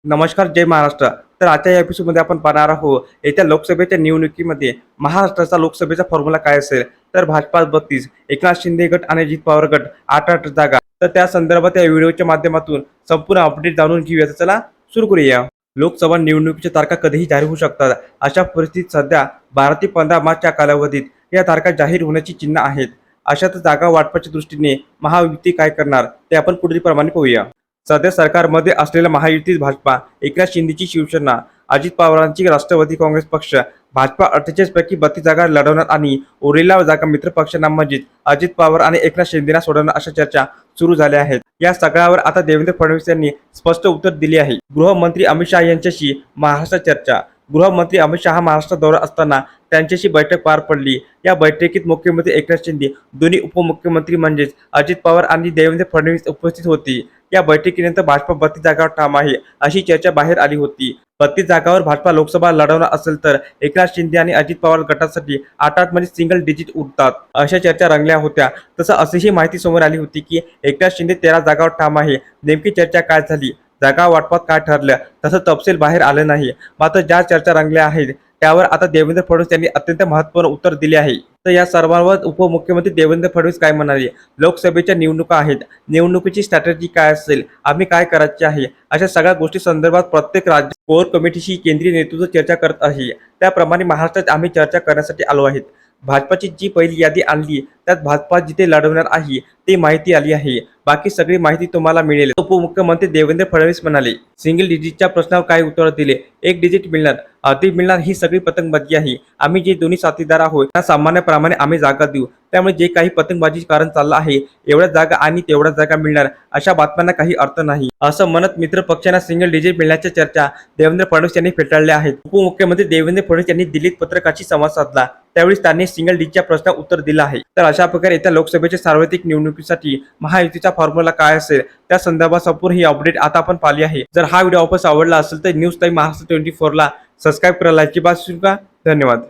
नमस्कार, जय महाराष्ट्र. तर आजच्या या एपिसोडमध्ये आपण पाहणार आहोत येत्या लोकसभेच्या निवडणुकीमध्ये महाराष्ट्राचा लोकसभेचा फॉर्म्युला काय असेल. तर भाजपा 32, एकनाथ शिंदे गट आणि अजित पवार गट 8 जागा. तर त्या संदर्भात या व्हिडिओच्या माध्यमातून संपूर्ण अपडेट जाणून घेऊया. तर चला सुरू करूया. लोकसभा निवडणुकीच्या तारखा कधीही जाहीर होऊ शकतात. अशा परिस्थितीत सध्या 12 ते 15 मार्चच्या कालावधीत या तारखा जाहीर होण्याची चिन्ह आहेत. अशात जागा वाटपाच्या दृष्टीने महायुती काय करणार ते आपण पुढील प्रमाणे पाहूया. सध्या सरकारमध्ये असलेल्या महायुतीत भाजपा, एकनाथ शिंदेची शिवसेना, अजित पवारांची राष्ट्रवादी काँग्रेस पक्ष, भाजपा 48 पैकी 32 जागा लढवणार आणि उरलेल्या जागा मित्र पक्षांना म्हणजेच अजित पवार आणि एकनाथ शिंदेना सोडवणार अशा चर्चा सुरू झाल्या आहेत. या सगळ्यावर आता देवेंद्र फडणवीस यांनी स्पष्ट उत्तर दिले आहे. गृहमंत्री अमित शहा यांच्याशी महाराष्ट्र चर्चा. गृहमंत्री अमित शहा महाराष्ट्र दौऱ्यात असताना त्यांच्याशी बैठक पार पडली. या बैठकीत मुख्यमंत्री एकनाथ शिंदे, दोन्ही उपमुख्यमंत्री म्हणजेच अजित पवार आणि देवेंद्र फडणवीस उपस्थित होते. या बैठकीनंतर भाजपा 32 जागावर ठाम आहे अशी चर्चा बाहेर आली होती. 32 जागावर भाजपा लोकसभा लढवणार असेल तर एकनाथ शिंदे आणि अजित पवार गटासाठी 8 मध्ये सिंगल डिजिट उरतात अशा चर्चा रंगल्या होत्या. तसं अशीही माहिती समोर आली होती की एकनाथ शिंदे 13 जागावर ठाम आहे. नेमकी चर्चा काय झाली, जागा वाटपात काय ठरलं, तसं तपशील बाहेर आलं नाही. मात्र ज्या चर्चा रंगल्या आहेत त्यावर आता देवेंद्र फडणवीस यांनी अत्यंत महत्त्वपूर्ण उत्तर दिले आहे. तर या सर्वांवर उपमुख्यमंत्री देवेंद्र फडणवीस काय म्हणाले? लोकसभेच्या निवडणुका आहेत, निवडणुकीची स्ट्रॅटेजी काय असेल, आम्ही काय करायचे आहे, अशा सगळ्या गोष्टी संदर्भात प्रत्येक राज्य कोर कमिटीशी केंद्रीय नेतृत्व चर्चा करत आहे. त्याप्रमाणे महाराष्ट्रात आम्ही चर्चा करण्यासाठी आलो आहेत. भाजपाची जी पहिली यादी आणली त्यात भाजपा जिथे लढवणार आहे ती माहिती आली आहे. बाकी सगळी माहिती तुम्हाला मिळेल. उपमुख्यमंत्री देवेंद्र फडणवीस म्हणाले. सिंगल डिजिटच्या प्रश्नावर काय उत्तर दिले? 1 डिजिट मिळणार, अधिक मिळणार ही सगळी पतंगबाजी आहे. आम्ही जे दोन्ही साथीदार आहोत त्या सामान्यप्रमाणे आम्ही जागा देऊ. त्यामुळे जे काही पतंगबाजी कारण चाललं आहे, एवढ्या जागा आणि तेवढ्या जागा मिळणार अशा बातम्यांना काही अर्थ नाही असं म्हणत मित्र पक्षांना सिंगल डिजिट मिळण्याच्या चर्चा देवेंद्र फडणवीस यांनी फेटाळल्या आहेत. उपमुख्यमंत्री देवेंद्र फडणवीस यांनी दिल्लीत पत्रकारांशी संवाद साधला. त्यावेळी त्यांनी सिंगल डिजिटच्या प्रश्नावर उत्तर दिलं आहे. तर अशा प्रकारे येत्या लोकसभेच्या सार्वत्रिक निवडणुकीसाठी महायुतीचा फॉर्म्युला काय असेल त्या संदर्भात संपूर्ण ही अपडेट आता आपण पाहिली आहे. जर हा व्हिडिओ वापस आवडला असेल तर न्यूज टाइम महाराष्ट्र 24 ला सबस्क्राईब करायला अजिबात विसरू नका. धन्यवाद.